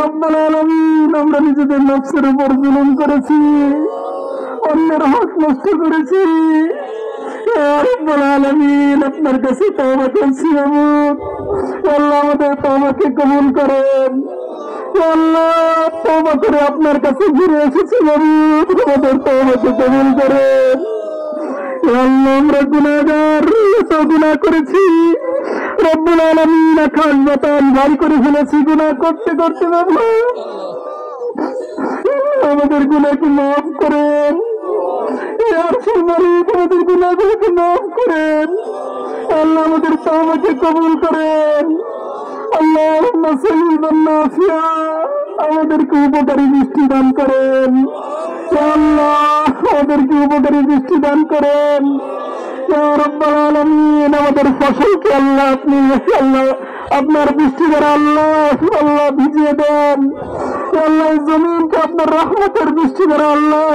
রব্বুল আলামিন, আমরা নিজেদের নফসের উপর জুলুম করেছি, অন্যের হক নষ্ট করেছি। রব্বুল আলামিন, আপনার কাছে তওবা করছি মাবুদ। আল্লাহ, আমাদের তওবাকে কবুল করেন। আল্লাহ, তওবা করে আপনার কাছে ফিরে এসেছি মাবুদ, আমাদের তওবাকে কবুল করেন। আল্লাহ, আমরা গুনাহগার, গুনাহ করেছি। রব্বুল আলামিন, আকাশ বাতাস ভারী করে ফেলেছি গুনাহ করতে করতে। বাবা, আমাদের গুনাহকে মাফ করেন। আমাদের গুনাহগুলোকে মাফ করেন। আল্লাহ, আমাদের তওবাকে কবুল করেন। আল্লাহুম্মা সাল্লিমান নাফিয়া, আমাদেরকে উপকারী দৃষ্টি দান করেন। আল্লাহ, আমাদেরকে উপকারী দৃষ্টি দান করেন। ইয়া রাব্বাল আলামিন, আমাদের ফসলকে আল্লাহ আপনি আপনার বৃষ্টি দ্বারা আল্লাহ ভিজিয়ে দেন। আল্লাহ, জমিনকে আপনার রহমতের বৃষ্টি দ্বারা আল্লাহ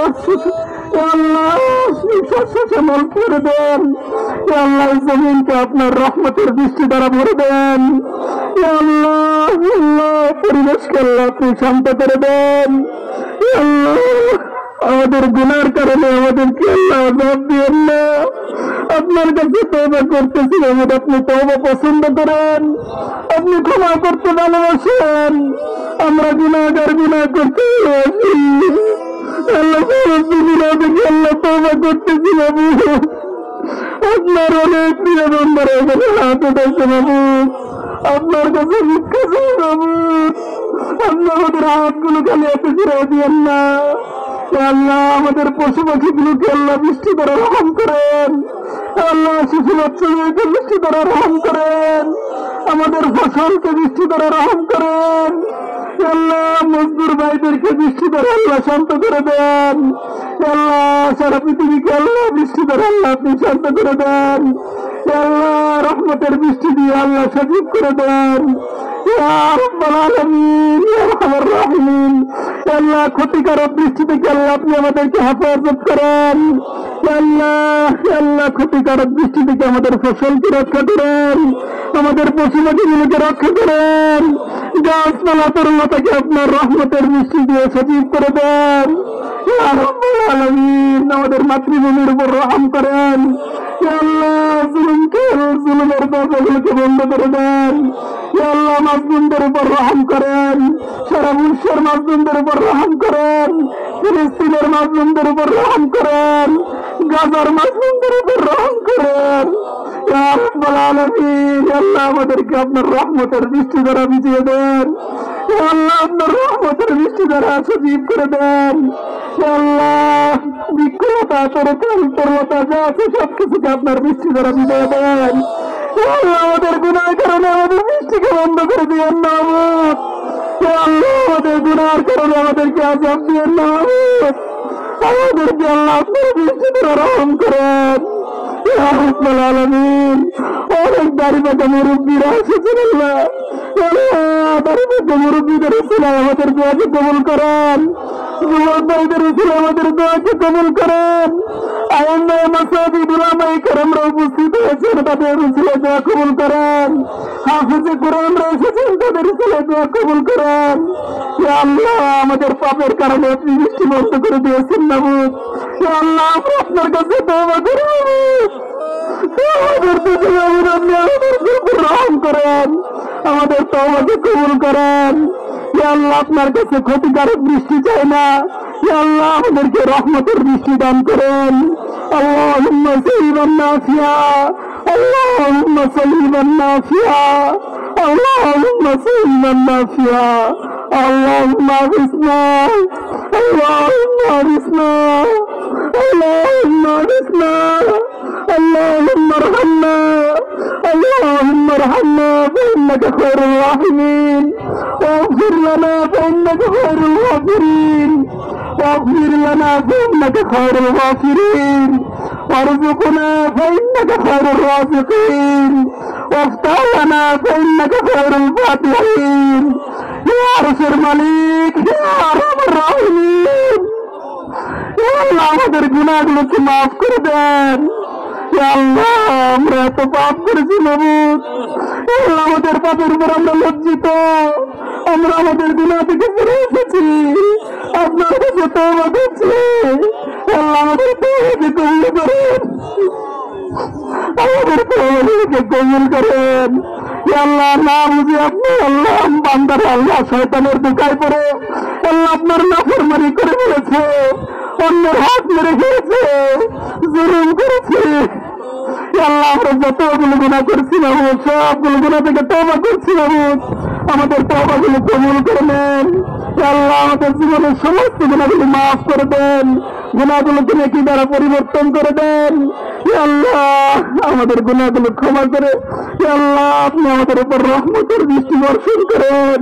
শ্যামল করে দেন। আল্লাহ, জমিনকে আপনার রহমতের বৃষ্টি দ্বারা ভরে দেন। আল্লাহ, পরিবেশকে আল্লাহ আপনি শান্ত করে দেন। আল্লাহ, আমাদের গুনার কারণে আমাদেরকে আল্লাহ আযাব দিয়েন না। আপনার কাছে তওবা করতেছি, আমাদের আপনি তওবা পছন্দ করেন, আপনি ক্ষমা করতে ভালোবাসেন। আমরা গুনাহগার, গুনাহ করতে আল্লাহ গুনাহ থেকে আল্লাহ তওবা করতেছি বাবু। আপনার অনেক প্রিয় বান্দারা এখানে হাত উঠাইছে বাবু, আপনার কাছে ভিক্ষা চাই বাবু। আল্লাহ, আমাদের হাতগুলো খালি হাতে ফিরে দিয়েন না। আল্লাহ, আমাদের পশু পাখিগুলোকে আল্লাহ বৃষ্টি দ্বারা রহম করেন। আল্লাহ, শিশু বাচ্চাদেরকে বৃষ্টি দ্বারা রহম করেন। আমাদের ফসলকে বৃষ্টি দ্বারা রহম করেন। আল্লাহ, মজদুর ভাইদেরকে বৃষ্টি দ্বারা আল্লাহ শান্ত করে দেন। আল্লাহ, সারা পৃথিবীকে আল্লাহ বৃষ্টি দ্বারা আল্লাহ আপনি শান্ত করে দেন। আল্লাহ, রহমতের বৃষ্টি দিয়ে আল্লাহ সজীব করে দেন। আল্লাহ, ক্ষতিকারক বৃষ্টি থেকে আল্লাহ আপনি আমাদেরকে হেফাজত করেন। আল্লাহ, ক্ষতিকারক বৃষ্টি থেকে আমাদের ফসলকে রক্ষা করেন, আমাদের পশু পাখিগুলোকে রক্ষা করেন। গাছপালা তরুণতাকে আপনার রহমতের বৃষ্টি দিয়ে সজীব করে দেন। আমাদের মাতৃভূমির উপর রহম করেন। আল্লাহ, জুলুমের দরজাগুলোকে বন্ধ করে দেন। আল্লাহ, মাজলুমদের উপর রহম করেন। সারা বিশ্বের মাজলুমদের উপর রহম করেন। ফিলিস্তিনের মাজলুমদের উপর রহম করেন। গাজার মাজলুমদের উপর রহম করেন। ইয়া রাব্বাল আলামিন, আল্লাহ, আমাদেরকে আপনার রহমতের বৃষ্টি দ্বারা ভিজিয়ে দেন। আল্লাহ, আপনার রহমতের বৃষ্টি দ্বারা সজীব করে দেন। আল্লাহ, বিক্ষলতা, তরলতা যা আছে সবকিছুকে আপনার বৃষ্টি দ্বারা ভিজিয়ে দেন। আল্লাহ, আমাদের গুনাহের কারণে আমাদের বৃষ্টিকে বন্ধ করে দিয়েন না। আল্লাহ, আমাদের গুনাহের কারণে আমাদেরকে আযাব দিয়েন না। আমাদেরকে আল্লাহ আপনার বৃষ্টি দ্বারা রহম করেন। ইয়া রাব্বাল আলামিন, অনেক দাড়ি পাকা মুরব্বীরা এসেছেন আল্লাহ। দাড়ি পাকা মুরব্বীদের উসিলায় আমাদের দোয়াকে কবুল করেন। যুবক ভাইদের উসিলায় আমাদের দোয়াকে কবুল করেন। আইম্মায়ে মাসাজিদ, উলামায়ে কেরামরা উপস্থিত হয়েছেন, তাদের উসিলায় দোয়া কবুল করেন। হাফেজে কোরআনরা এসেছেন, তাদের উসিলায় দোয়া কবুল করেন। ইয়া আল্লাহ, আমাদের পাপের কারণে আপনি বৃষ্টি বন্ধ করে দিয়েছেন মাবুদ। ইয়া আল্লাহ, আমরা আপনার কাছে তওবা করি মাবুদ। রহম করেন, আমাদের তওবাকে কবুল করেন। ইয়া আল্লাহ, আপনার কাছে ক্ষতিকারক বৃষ্টি চাই না। ইয়া আল্লাহ, আমাদেরকে রহমতের বৃষ্টি দান করেন। আল্লাহুম্মা সাল্লিমান নাফিয়া, আল্লাহুম্মা সাল্লিমান নাফিয়া, আল্লাহুম্মা সাল্লিমান নাফিয়া। اللهم اغثنا، اللهم اغثنا، اللهم اغثنا، اللهم ارحمنا، اللهم ارحمنا فإنك خير الراحمين، واغفر لنا فإنك خير الغافرين، واغفر لنا فإنك خير الغافرين، وارزقنا فإنك خير الرازقين، وافتح لنا فإنك خير الفاتحين। يا عرش الملك، يا أرحم الراحمين، يا الله আমাদের গুনাহগুলোকে মাফ করে দেন। ইয়া আল্লাহ, আমরা এত পাপ করেছি মাবুদ। আল্লাহ আমাদের পাপের উপর আমরা লজ্জিত, আমরা আমাদের গুনাহ থেকে ফিরে এসেছি, আপনার কাছে তওবা করছি। আল্লাহ আমাদের তওবাকে কবুল করেন, আমাদের তওবাকে কবুল করেন। আল্লাহ না বুঝে আপনি আল্লাহ বান্দার আল্লাহ শয়তানের ধোঁকায় পড়ে আল্লাহ আপনার নাফরমানি করে বলেছে, অন্যের হাত মেরে খেয়েছে, জুলুম করেছে। আল্লাহ আমরা যতগুলো গুনাহ করছি মাবুদ, সবগুলো গুনাহ থেকে তওবা করছি মাবুদ, আমাদের তওবাগুলো কবুল করে নেন। আল্লাহ আমাদের জীবনের সমস্ত গুনাহগুলো মাফ করে দেন, গুনাহগুলোকে নেকি দ্বারা পরিবর্তন করে দেন। আল্লাহ আমাদের গুনাহগুলো ক্ষমা করে আল্লাহ আপনি আমাদের উপর রহমতের দৃষ্টি বর্ষণ করেন।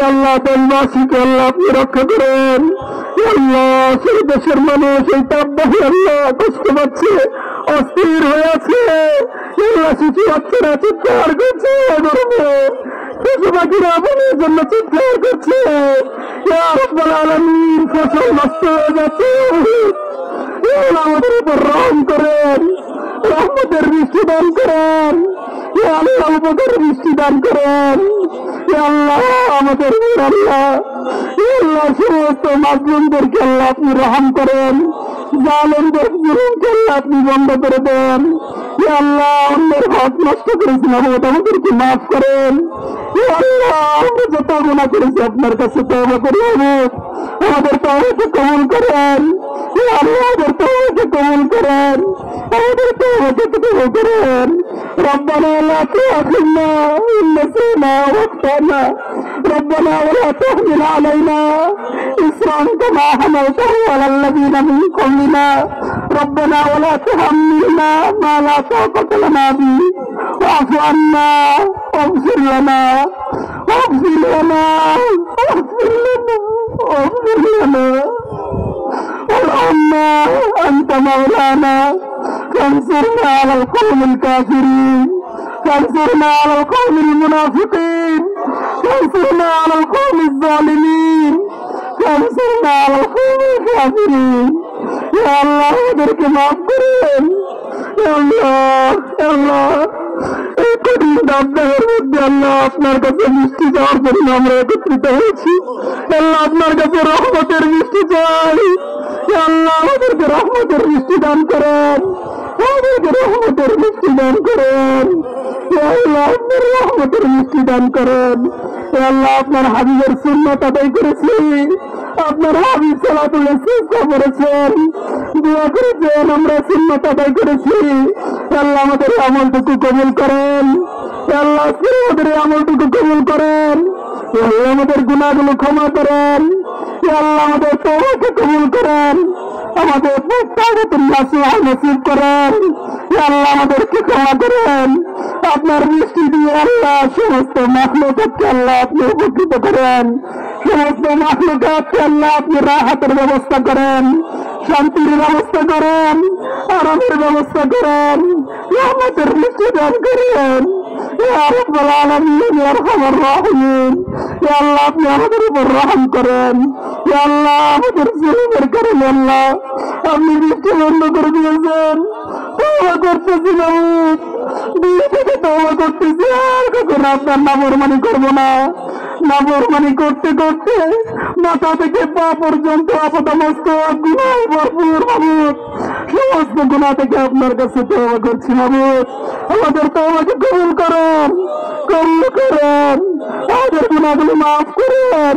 আল্লাহ দেশবাসীকে আল্লাহ আপনি রক্ষা করেন। আল্লাহ সেই দেশের মানুষ এই তাপদাহে আল্লাহ কষ্ট পাচ্ছে, অস্থির হয়ে আছে। আল্লাহ শিশু বাচ্চারা চিৎকার করছে, গরমে শিশু পাখিরা আপনার জন্য চিৎকার করছে। ইয়া রাব্বুল আলামিন, ফসল নষ্ট হয়ে যাচ্ছে। আমাদের উপর রহম করেন, রহমতের বৃষ্টি দান করেন। আল্লাহ উপকারের বৃষ্টি দান করেন। আল্লাহ আমাদের আল্লাহ আল্লাহ সমস্ত মাজলুমদেরকে আল্লাহ আপনি রহম করেন, জালেমদের জুলুমকে আল্লাহ আপনি বন্ধ করে দেন। আল্লাহ অন্যের হক নষ্ট করেছি আমাদেরকে মাফ করেন। আল্লাহ আমরা যত গুনাহ করেছি আপনার কাছে তওবা করি, আমাদের তওবাকে কবুল করেন। আল্লাহ আমাদের তওবাকে কবুল করেন, আমাদের তওবাকে কবুল করেন। ربنا لا تؤاخذنا إن نسينا واخطأنا ربنا ولا تحمل علينا إصرا كما حملته على الذين من قبلنا ربنا ولا تحملنا ما لا طاقة لنا به واعف عنا واغفر لنا واغفر لنا واغفر لنا واغفر لنا وارحمنا أنت مولانا فانصرنا على القوم الكافرين فانصرنا على القوم المنافقين فانصرنا على القوم الظالمين فانصرنا على القوم الكافرين يا الله আমাদেরকে মাফ করেন। আল্লাহ এই কঠিন দাবদাহের মধ্যে আল্লাহ আপনার কাছে মিষ্টি চাওয়ার জন্য আমরা একত্রিত হয়েছি। আল্লাহ আপনার কাছে রহমতের মিষ্টি চাই। আল্লাহ আমাদেরকে রহমতের মিষ্টি দান করেন, আমাদেরকে রহমতের মিষ্টি দান করেন। আল্লাহ আপনার রহমতের মিষ্টি দান করেন। আল্লাহ আপনার হাবিবের সুন্নাত আদায় করেছি, আপনার হাবিব সালাতুল ইসতিসকা করেছেন, দোয়া করেছেন, আমরা সুন্নাত আদায় করেছি। আল্লাহ আমাদের আমলটুকু কবুল করেন। আল্লাহ আমাদের আমলটুকু কবুল করেন। আল্লাহ আমাদের গুনাহগুলো ক্ষমা করেন। আল্লাহ আমাদের তওবাকে কবুল করেন, আমাদের তাওবাতুন নাসুহা নসিব করেন। আল্লাহ আমাদেরকে ক্ষমা করেন। আপনার দৃষ্টি দিয়ে আল্লাহ সমস্ত মাখলুকাতকে আল্লাহ আপনি উপকৃত করেন, সমস্ত মাখলুকাতকে আল্লাহ আপনি রাহাতের ব্যবস্থা করেন, শান্তির ব্যবস্থা করেন, আরামের ব্যবস্থা করেন, রহমতের দৃষ্টি দান করেন। ইয়া রাব্বুল আলামিন ইয়া আরহামার রাহিমিন, ইয়া আল্লাহ আপনি আমাদের উপর রহম করেন। ইয়া আল্লাহ আমাদের জুলুমের কারণে আল্লাহ আপনি বৃষ্টি বন্ধ করে দিয়েছেন। তওবা করতেছি মাবুদ, দিল থেকে তওবা করতেছি, আর কখনো আপনার নাফরমানি করবো না। নাফরমানি করতে করতে মাথা থেকে পা পর্যন্ত আপাতমস্তক গুনাহে ভরপুর মাবুদ, সমস্ত গুনাহ থেকে আপনার কাছে তওবা করছি মাবুদ। আমাদের তওবাকে কবুল করেন, কবুল করেন, আমাদের গুনাহগুলো মাফ করেন।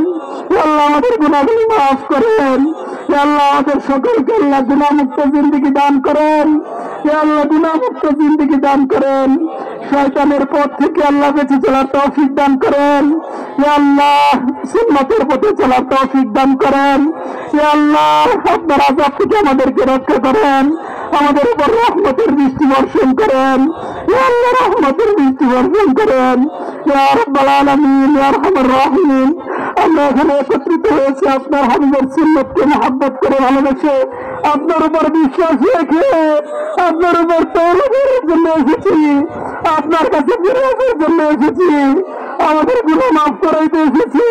আল্লাহ আমাদের গুনাহগুলো মাফ করেন। আল্লাহ আমাদের সকলকে আল্লাহ গুনাহমুক্ত জিন্দেগি দান করেন। আল্লাহ গুনাহমুক্ত জিন্দেগি দান করেন। শয়তানের পথ থেকে আল্লাহ বেঁচে চলার তৌফিক দান করেন। আল্লাহ সুন্নাতের পথে চলার তৌফিক দান করেন। আল্লাহ আপনার আযাব থেকে আমাদেরকে রক্ষা করেন, আমাদের উপর রহমতের বৃষ্টি বর্ষণ করেন। আল্লাহ রহমতের বৃষ্টি বর্ষণ করেন। ইয়া রাব্বুল আলামিন ইয়া আরহামার রাহিমিন, আমরা এখানে একত্রিত হয়েছি আপনার হাবিবের সুন্নাতকে মহব্বত করে ভালোবেসে, আপনার উপর বিশ্বাস রেখে, আপনার উপর তওবা করার জন্য এসেছি, আপনার কাছে ফিরে আসার জন্য এসেছি, আমাদের গুনাহ মাফ করাইতে এসেছি।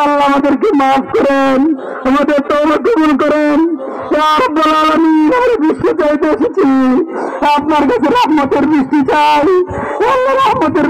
আল্লাহ আমাদেরকে মাফ করেন, আমাদের তওবা কবুল করেন। ইয়া রাব্বুল আলামিন আমরা বৃষ্টি চাইতে এসেছি, আপনার কাছে রহমতের বৃষ্টি চাই। আল্লাহ রহমতের